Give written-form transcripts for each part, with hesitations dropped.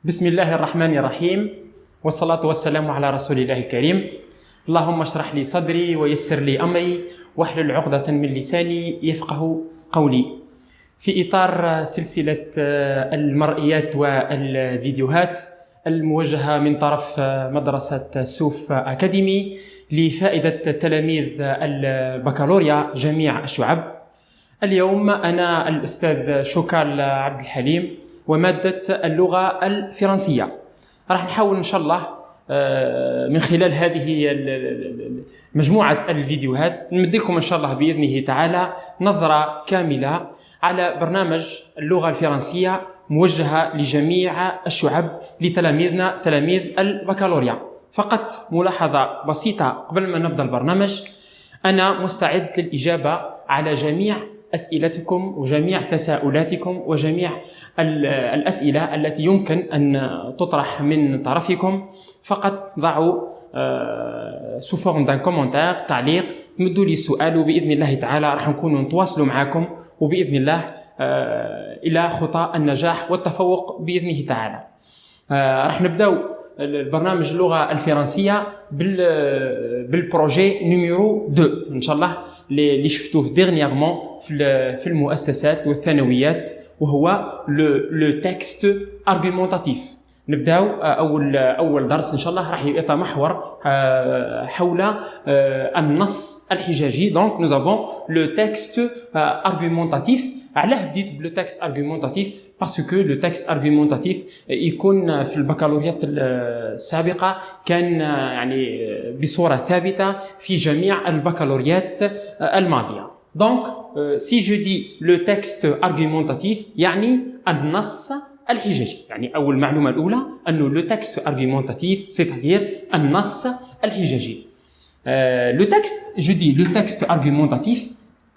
بسم الله الرحمن الرحيم والصلاة والسلام على رسول الله الكريم. اللهم اشرح لي صدري ويسر لي أمري واحلل عقدة من لساني يفقه قولي. في إطار سلسلة المرئيات والفيديوهات الموجهة من طرف مدرسة سوف أكاديمي لفائدة تلاميذ البكالوريا جميع الشعب. اليوم أنا الأستاذ شوكال عبد الحليم ومادة اللغة الفرنسية. راح نحاول إن شاء الله من خلال هذه مجموعة الفيديوهات نمد لكم إن شاء الله بإذنه تعالى نظرة كاملة على برنامج اللغة الفرنسية موجهة لجميع الشعب لتلاميذنا تلاميذ البكالوريا. فقط ملاحظة بسيطة قبل ما نبدأ البرنامج، أنا مستعد للإجابة على جميع أسئلتكم وجميع تساؤلاتكم وجميع الأسئلة التي يمكن أن تطرح من طرفكم. فقط ضعوا sous forme d'un commentaire تعليق، مدوا لي السؤال وبإذن الله تعالى راح نكون نتواصلوا معكم وبإذن الله إلى خطى النجاح والتفوق بإذنه تعالى. راح نبدأ البرنامج اللغة الفرنسية بالبروجي نيميرو 2 إن شاء الله اللي شفتوه ديرنييرمون في المؤسسات والثانويات، وهو لو تكست ارغيومونتاتيف. نبداو اول درس ان شاء الله راح يتمحور حول النص الحجاجي. دونك نو افون لو تكست ارغيومونتاتيف. علاه بديت بلو تكست ارغيومونتاتيف؟ باسكو لو تكست ارغيومونتاتيف يكون في البكالوريات السابقه كان يعني بصوره ثابته في جميع البكالوريات الماضيه. دونك si je dis le texte argumentatif يعني النص الحجاجي. يعني أول معلومة الأولى أنه le texte argumentatif c'est-à-dire النص الحجاجي. Le texte, je dis le texte argumentatif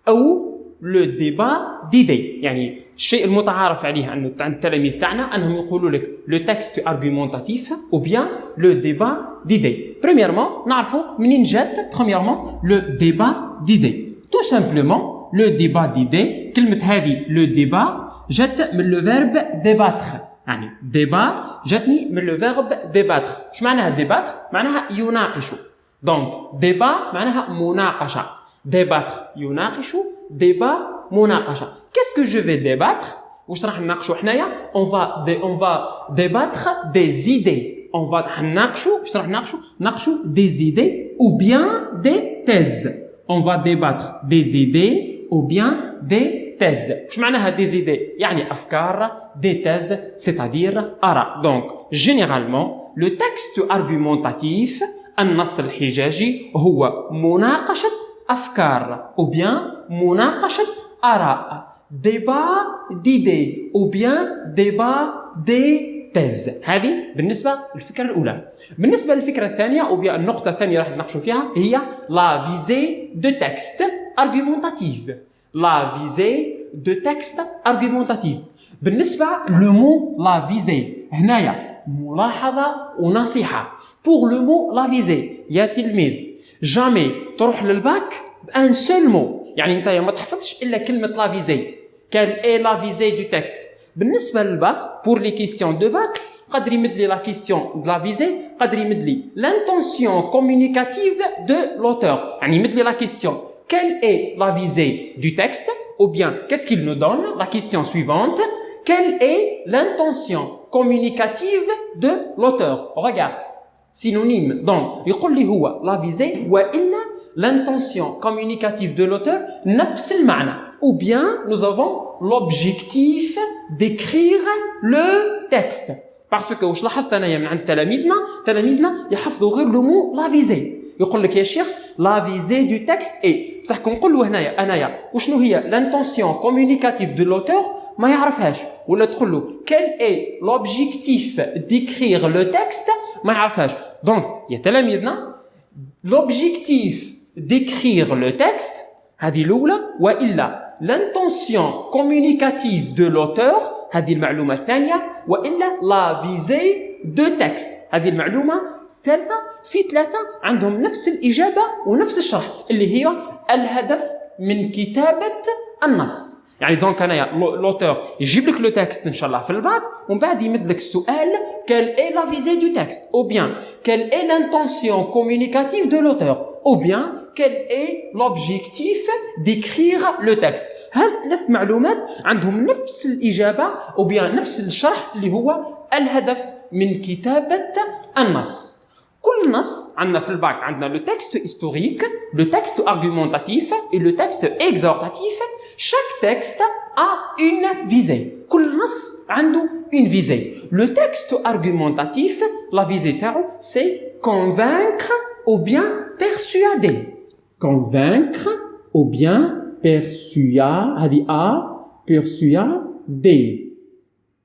أو le débat d'idées. يعني الشيء المتعارف عليه أنه التلاميذ تاعنا أنهم يقولوا لك le texte argumentatif ou bien le débat d'idées. Premièrement نعرفوا منين جات premièrement le débat d'idées. Tout simplement le débat d'idées. كلمة هذه le débat جات من le verbe débattre. يعني débat جاتني من le verbe débattre. شو معناها débattre؟ معناها يناقش. donc débat معناها مناقشة. débattre يناقش، débat مناقشة. qu'est-ce que je vais débattre؟ واش راح نناقشوا حنايا؟ on va débattre des idées. on va نناقشوا، واش راح نناقشوا des idées ou bien des thèses. on va débattre des idées ou bien des thèses. شو معناها des idées؟ يعني أفكار. des thèses c'est-à-dire آراء. donc généralement le texte argumentatif النص الحجاجي هو مناقشة أفكار ou bien مناقشة آراء. débat d'idées ou bien débat des thèses. هذه بالنسبة للفكرة الأولى. بالنسبة للفكرة الثانية أو bien النقطة الثانية راح نناقشوا فيها هي la visée de texte argumentative. la visée de texte argumentative. بالنسبة le mot la visée هنايا ملاحظة ونصيحة. pour le mot la visée يا تلميذ jamais تروح للباك بان seul mot. يعني انت ما تحفظش إلا كلمة la visée. quelle est la visée du texte؟ بالنسبة للباك pour les questions de bac قدر يمد لي la question de la visée، قدر يمد لي l'intention communicative de l'auteur. يعني يمد لي la question quelle est la visée du texte ou bien qu'est-ce qu'il nous donne. la question suivante quelle est l'intention communicative de l'auteur. regarde synonyme. donc يقول لي هو la visée وإلا l'intention communicative de l'auteur نفس المعنى. ou bien nous avons l'objectif d'écrire le texte. parce que واش لاحظت انايا من عند تلاميذنا يحفظوا غير لو مو لا فيزي. يقول لك يا شيخ لا فيزي دو تكست اي بصح كون نقول له هنايا انايا وشنو هي لانتونسيون كومونيكاتيف دو لوتور ما يعرفهاش، ولا تقول له كيل اي لوبجيكتيف ديكريغ لو تكست ما يعرفهاش. دونك يا تلاميذنا l'objectif d'écrire le texte هذه الأولى، وإلا l'intention communicative de l'auteur هذه المعلومة الثانية، وإلا la visée de texte هذه المعلومة الثالثة. في ثلاثة عندهم نفس الإجابة ونفس الشرح اللي هي الهدف من كتابة النص. يعني دونك انايا لوتور يجيب لك لو تكست ان شاء الله في الباك ومن بعد يمد لك السؤال quelle est la visée du texte ou bien quelle est l'intention communicative de l'auteur ou bien quel est l'objectif d'écrire le texte. هاد ثلاث معلومات عندهم نفس الإجابة ou bien نفس الشرح اللي هو الهدف من كتابة النص. كل نص عندنا في الباك عندنا le texte historique, le texte argumentatif et le texte exhortatif. Chaque texte a une visée. كل نص عنده une visée. Le texte argumentatif, la visée تاعو c'est convaincre ou bien persuader. Convaincre ou bien persuader.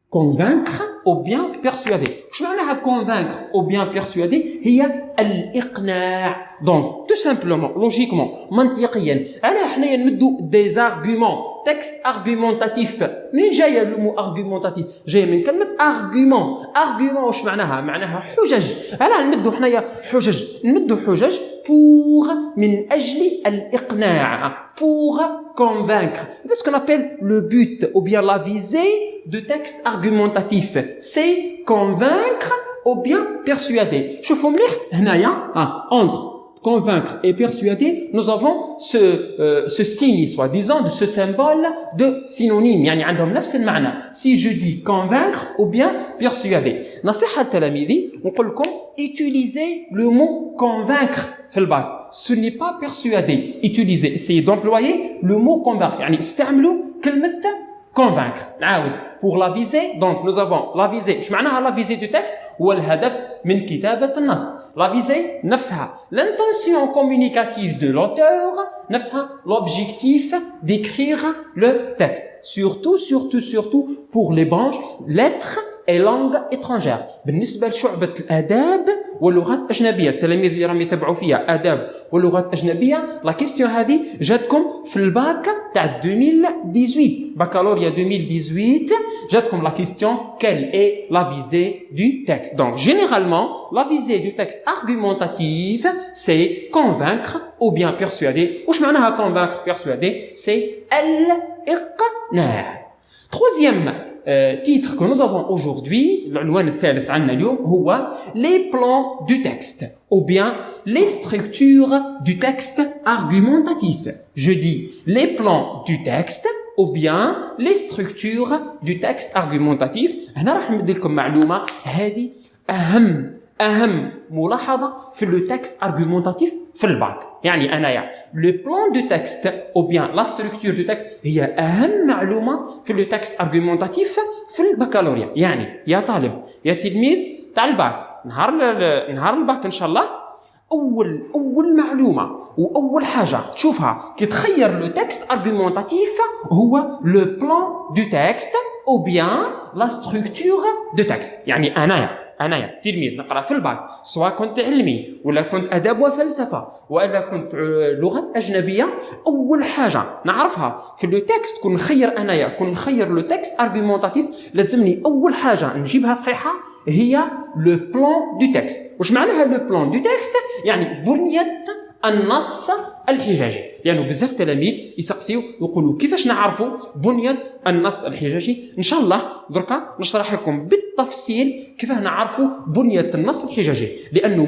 Convaincre ou bien persuader. شو معناها convaincre ou bien persuader؟ هي الإقناع. Donc, tout simplement, logiquement, منطقيا، علاه حنايا نمدو des arguments، texte argumentatif. منين جاية le mot argumentatif؟ جاية من كلمة argument. argument واش معناها؟ معناها حجج. علاه نمدو حنايا حجج؟ نمدو حجج pour من أجل الإقناع. pour convaincre. C'est ce qu'on appelle le but ou bien la visée de texte argumentatif. C'est convaincre ou bien persuader. شوفوا مليح هنايا entre convaincre et persuader, nous avons ce signe, soi-disant, de ce symbole de synonyme. يعني عندهم نفس المعنى. Si je dis convaincre ou bien persuader. نصيحة لتلاميذي نقول لكم utilisez le mot convaincre في الباك. Ce n'est pas persuader. Utilisez, essayez d'employer le mot convaincre. يعني استعملوا كلمة convaincre. نعاود. Pour la visée, donc nous avons la visée. شو معناها la visée du texte؟ هو الهدف من كتابة النص. La visée نفسها l'intention communicative de l'auteur نفسها l'objectif d'écrire le texte. Surtout pour les branches lettres et langues étrangères. بالنسبة لشعبة الآداب واللغات الأجنبية، التلاميذ اللي راهم يتابعوا فيها آداب واللغات الأجنبية، لا كيستيون هذه جاتكم في الباك تاع 2018 بكالوريا 2018 جاتكم la question quelle est la visée du texte. Donc généralement la visée du texte argumentatif c'est convaincre ou bien persuader. واش معناها convaincre persuader؟ c'est الإقناع. Troisième titre que nous avons aujourd'hui, العنوان الثالث عنا اليوم هو les plans du texte ou bien les structures du texte argumentatif. Je dis les plans du texte ou bien les structures du texte argumentatif. هنا راح نمد لكم معلومة هذه أهم ملاحظة في le texte argumentatif في الباك. يعني أنايا le plan du texte ou bien la structure du texte هي أهم معلومة في le texte argumentatif في البكالوريا. يعني يا طالب يا تلميذ تاع الباك نهار الباك إن شاء الله أول معلومة وأول حاجة تشوفها كي تخير le texte argumentatif هو le plan du texte ou bien la structure du texte. يعني أنايا تلميذ نقرأ في الباك سواء كنت علمي ولا كنت أدب وفلسفة ولا كنت لغات أجنبية، أول حاجة نعرفها في لو تكست كون نخير لو تكست argumentatif لازمني أول حاجة نجيبها صحيحة هي لو بلان دو تكست. واش معناها لو بلان دو تكست؟ يعني بنية النص الحجاجي. لأنه يعني بزاف تلاميذ يسقسيو يقولوا كيفاش نعرفوا بنية النص الحجاجي. إن شاء الله دركا نشرح لكم بالتفصيل كيف نعرفوا بنية النص الحجاجي، لأنه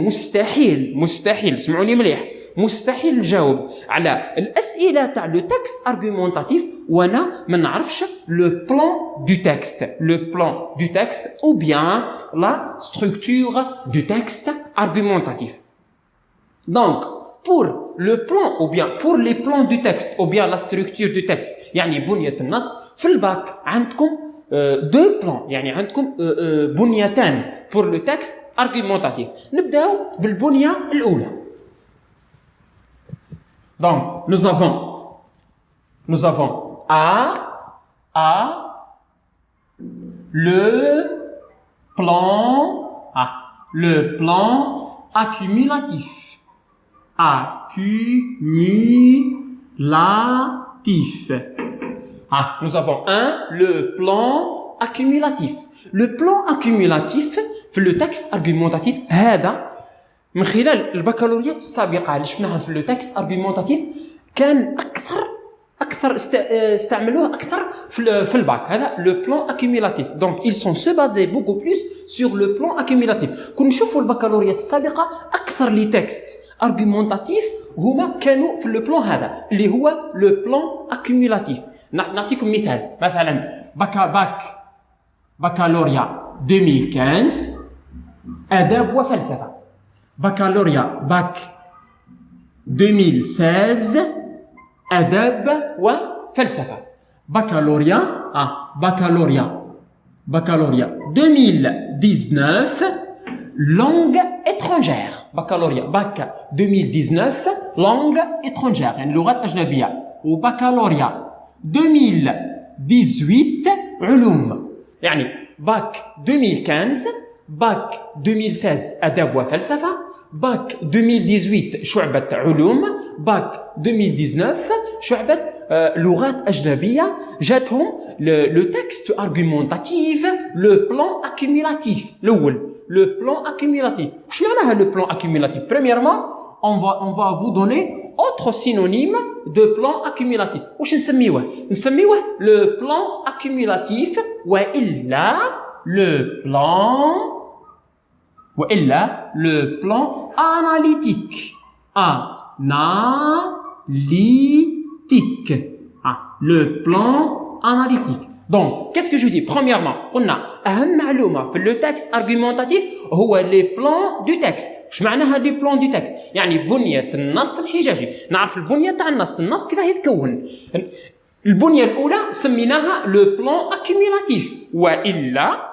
مستحيل سمعوني مليح، مستحيل نجاوب على الأسئلة تاع لو تكست argumentatif وانا ما نعرفش لو بلان دو تكست ou bien la structure du texte argumentatif. Donc pour le plan ou bien pour les plans du texte ou bien la structure du texte يعني بنية النص في الباك عندكم deux plans، يعني عندكم بنيتان pour le texte argumentatif. نبداو بالبنية الأولى. Donc nous avons le plan accumulatif. Nous avons le plan accumulatif. Le plan accumulatif في le texte argumentatif هذا من خلال البكالوريات السابقة اللي شفناها في le texte argumentatif كان أكثر اكثر استعملوه اكثر في الباك. هذا لو بلان اكيميلاتيف. دونك ils sont se baser beaucoup plus sur le plan accumulatif. كون نشوفوا البكالوريات السابقه اكثر لي تكست argumentatif هما كانوا في لو بلان هذا اللي هو لو بلان اكيميلاتيف. نعطيكم مثال. مثلا بكالوريا 2015 آداب وفلسفة. بكالوريا باك 2016 آداب وفلسفة. بكالوريا 2019 langue étrangère. بكالوريا باك 2019 langue étrangère يعني لغات أجنبية. وبكالوريا 2018 علوم. يعني باك 2015 باك 2016 آداب وفلسفة. باك 2018 شعبة علوم. باك 2019 شعبة لغات أجنبية. جاتهم لو تكست argumentatif لو بلان accumulatif. الأول لو بلان accumulatif. شو معناها لو بلان accumulatif؟ Premièrement, on va vous donner autre synonyme de plan accumulatif. واش نسميوه le plan accumulatif وإلا le plan analytique. Le plan analytique. Donc, qu'est-ce que je dis? Premièrement, قلنا أهم معلومة في le texte argumentatif هو les plans du texte. اش معناها les plans du texte؟ يعني بنية النص الحجاجي. نعرف البنية تاع النص كيف يتكون. البنية الأولى سميناها le plan accumulatif وإلا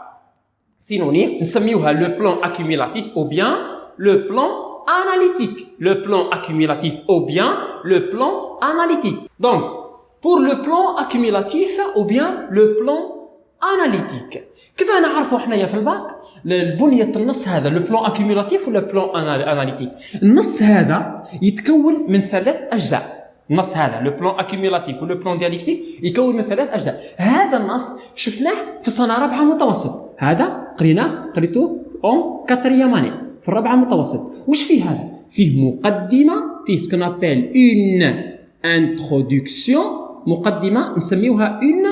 synonyme نسميوها le plan accumulatif ou bien le plan analytique. Le plan accumulatif ou bien le plan analytique. Donc, pour le plan accumulatif ou bien le plan analytique. كيف نعرفوا حنايا في الباك البنية النص هذا le plan accumulatif ولا plan analytique؟ النص هذا يتكون من 3 أجزاء. النص هذا le plan accumulatif و le plan dialectique يكون من 3 أجزاء. هذا النص شفناه في سنة 4 متوسط. هذا قريتوه en 4e année في 4 متوسط. وش فيه هذا؟ فيه مقدمة، فيه ce qu'on appelle une introduction. مقدمة نسميوها une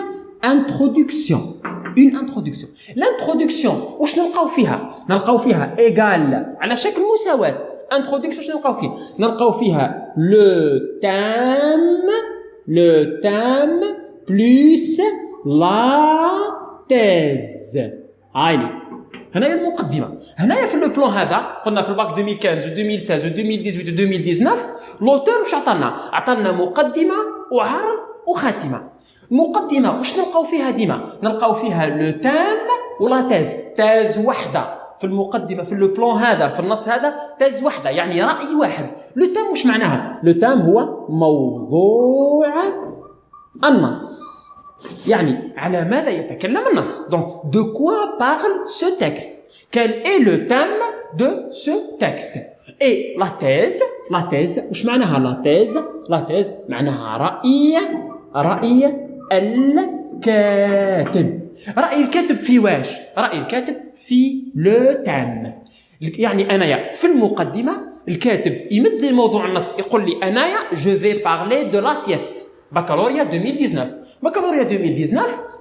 introduction. L'introduction واش نلقاو فيها égal على شكل مساواة. introduction واش نلقاو فيها le thème plus la thèse. هايلي هنايا المقدمة. هنايا في لو بلان هذا قلنا في الباك 2015 و 2016 و 2018 و 2019 لوتور واش عطانا مقدمة وعرض وخاتمة. المقدمة واش نلقاو فيها ديما؟ نلقاو فيها لو تام ولا تاز وحدة. في المقدمة في لو بلان هذا في النص هذا تاز وحدة يعني رأي واحد. لو تام واش معناها؟ لو تام هو موضوع النص. يعني على ماذا يتكلم النص. Donc de quoi parle ce texte? Quel est le thème de ce texte? Et la thèse واش معناها la thèse معناها رأي الكاتب. رأي الكاتب في واش؟ رأي الكاتب في لو تام. يعني أنايا في المقدمة الكاتب يمد لي موضوع النص يقول لي أنايا je vais parler de la sieste. بكالوريا 2019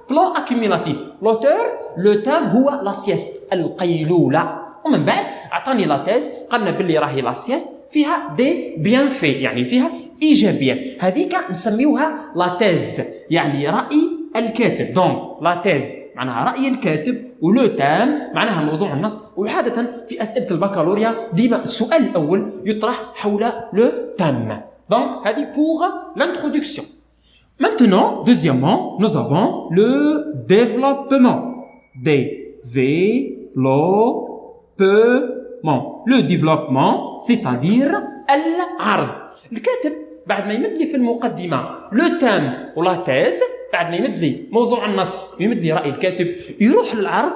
plan accumulatif. L'auteur le thème هو la sieste القيلولة. ومن بعد أعطاني لا تيز قالنا باللي راهي لا سيست فيها دي بيانفي يعني فيها إيجابية. هذيك نسميوها لا تيز يعني رأي الكاتب. دونك لا تيز معناها رأي الكاتب ولو تام معناها موضوع النص. وعادة في أسئلة البكالوريا ديما السؤال الأول يطرح حول لو تام. دونك هذه pour l'introduction. Maintenant, deuxièmement, nous avons le développement. Le développement, c'est-à-dire العرض. الكاتب بعد ما يمد لي في المقدمة لو تام ولا تيز بعد ما يمد لي موضوع النص ويمد لي رأي الكاتب يروح للعرض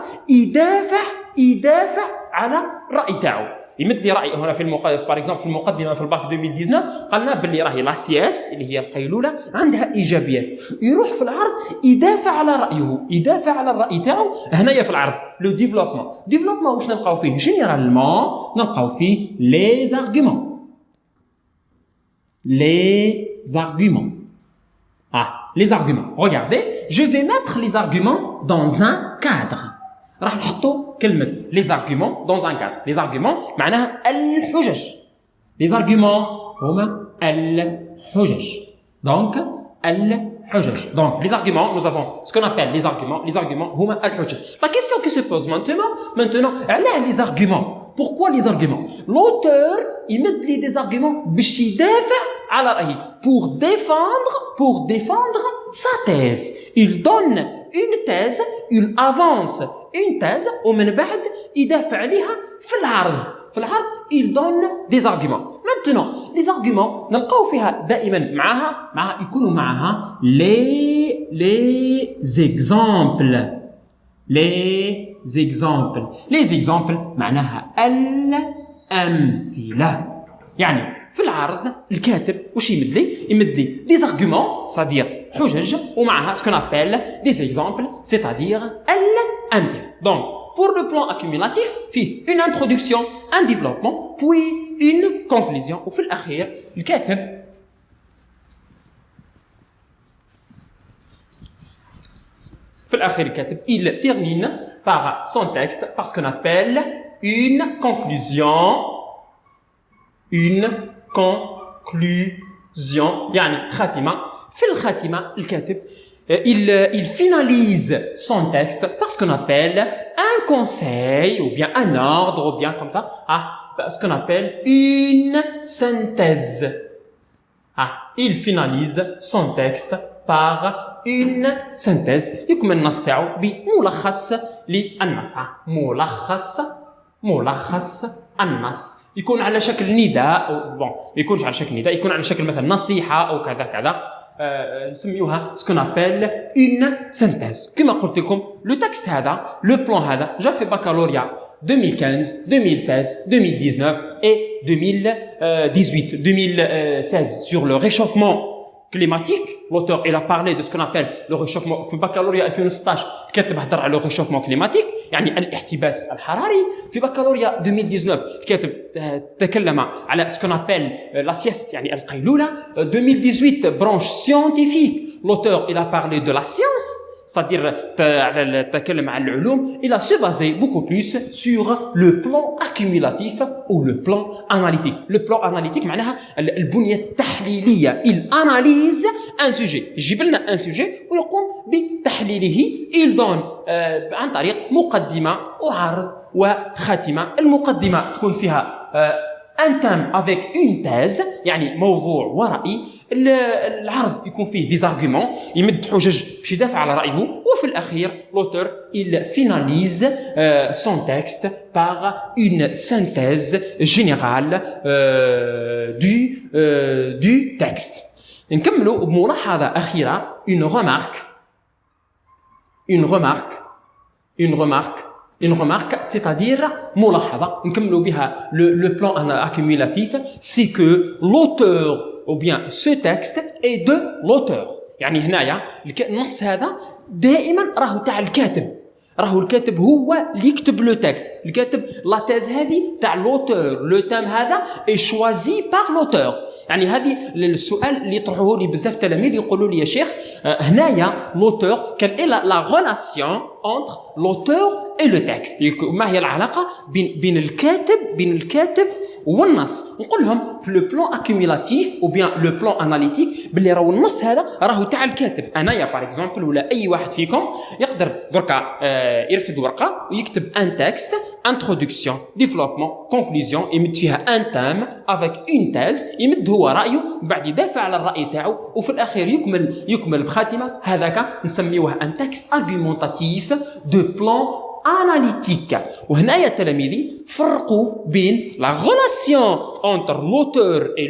يدافع على الرأي تاعو. يمد لي رأي هنا في المقدمة في الباك 2019 قالنا باللي راهي لا سياست اللي هي القيلولة عندها إيجابيات. يروح في العرض يدافع على رأيه يدافع على الرأي تاعو. هنايا في العرض لو ديفلوبمون واش نلقاو فيه؟ جينيرالمون نلقاو فيه les arguments. Les arguments. Regardez, je vais mettre les arguments dans un cadre. راح نحطوا كلمة les arguments dans un cadre. Les arguments معناها الحجج. Les arguments هما الحجج. Donc الحجج. Donc les arguments, nous avons ce qu'on appelle les arguments. Les arguments هما الحجج. La question qui se pose maintenant, علاه les arguments. Pourquoi les arguments? L'auteur, il met des arguments باش يدافع على رأيه pour défendre sa thèse. Il donne une thèse, il avance une thèse ومن بعد يدافع عليها في العرض il donne des arguments. Maintenant, les arguments نلقاو فيها دائما معها يكونوا معها les exemples. Les exemples معناها الأمثلة. يعني في العرض الكاتب وش يمد لي des arguments, c'est-à-dire حجج ومعها ce qu'on appelle des exemples, c'est-à-dire الأمثلة. Donc, pour le plan accumulatif, فيه une introduction, un développement, puis une conclusion. وفي الأخير الكاتب il termine par son texte par ce qu'on appelle une conclusion. يعني خاتمة. في الخاتمة الكاتب il finalise son texte par ce qu'on appelle un conseil ou bien un ordre ou bien comme ça, ce qu'on appelle une synthèse. Il finalise son texte par une synthèse. يكمل النص تاعو بملخص للنص. ملخص النص يكون على شكل نداء ما يكونش على شكل نداء، يكون على شكل مثلا نصيحة أو كذا نسميوها ce qu'on appelle une synthèse. كما قلت لكم لو تكست هذا لو بلان هذا جا في بكالوريا 2015 2016 2019 et 2016 sur le réchauffement climatique. L'auteur il a parlé de ce qu'on appelle le réchauffement في بكالوريا 2016 كاتب هضر على le réchauffement climatique يعني الاحتباس الحراري. في بكالوريا 2019 كاتب تكلم على ce qu'on appelle la sieste يعني القيلولة. 2018 branche scientifique, l'auteur il a parlé de la science, c'est-à-dire تكلم عن العلوم. Il a se basé beaucoup plus sur le plan accumulatif ou le plan analytique. Le plan analytique معناها البنية التحليلية. Il analyse un sujet, يجيب لنا un sujet ويقوم بتحليله. Il donne عن طريق مقدمة وعرض وخاتمة. المقدمة تكون فيها un thème avec une thèse يعني موضوع ورأي. العرض يكون فيه des arguments يمد حجج باش يدافع على رأيه. وفي الأخير l'auteur il finalise son texte par une synthèse générale du texte. نكملوا بملاحظة أخيرة une remarque, c'est-à-dire ملاحظة نكملوا بها le plan accumulatif, c'est que l'auteur ou bien ce texte est de l'auteur. يعني هنايا النص هذا دائما راهو تاع الكاتب. راهو الكاتب هو اللي يكتب لو تكست. الكاتب لا تيز هذه تاع لوتور. لو تام هذا اي شوازي بار لوتور. يعني هذه السؤال اللي يطرحوه لي بزاف تلاميذ يقولوا لي يا شيخ هنايا لوتور كان ايه لا ريلاسيون entre l'auteur et le texte. ما هي العلاقة بين الكاتب والنص؟ نقول لهم في لو بلان اكيميلاتيف او بيان لو بلان اناليتيك باللي راهو النص هذا راهو تاع الكاتب. انايا باغ اكزومبل ولا اي واحد فيكم يقدر دركا يرفد ورقه ويكتب ان تكست انتروداكسيون ديفلوبمون كونكلوزيون يمد فيها ان تام افيك اون تيز يمد هو رايه بعد يدافع على الراي تاعو وفي الاخير يكمل بخاتمه. هذاك نسميوه ان تكست ارغيومونتاتيف دو بلان analytique. وهنايا تلاميذي فرقوا بين la relation entre l'auteur et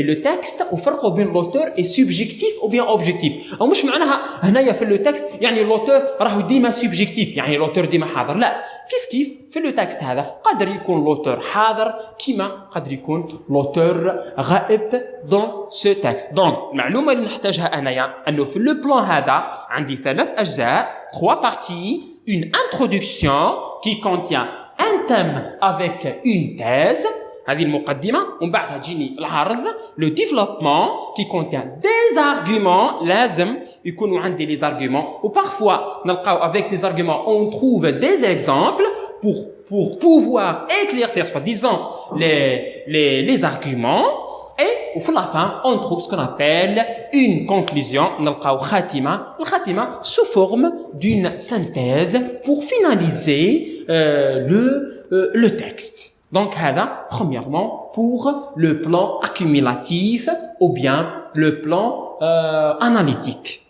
le texte وفرقوا بين l'auteur et subjectif ou bien objectif. أو مش معناها هنايا في le texte يعني l'auteur راهو ديما subjectif يعني l'auteur ديما حاضر. لا كيف في le texte هذا قادر يكون l'auteur حاضر كيما قادر يكون l'auteur غائب dans ce texte. Donc المعلومة اللي نحتاجها أنايا أنه في le plan هذا عندي 3 أجزاء 3 parties. Une introduction qui contient un thème avec une thèse, هذه المقدمة ومن بعدها تجيني العرض le développement qui contient des arguments لازم يكونوا عندي les arguments ou parfois نلقاو avec des arguments on trouve des exemples pour pouvoir éclaircir soi-disant les arguments et au fin de la fin on trouve ce qu'on appelle une conclusion نلقاو خاتمة الخاتمة sous forme d'une synthèse pour finaliser le texte. Donc, premièrement, pour le plan accumulatif ou bien le plan analytique.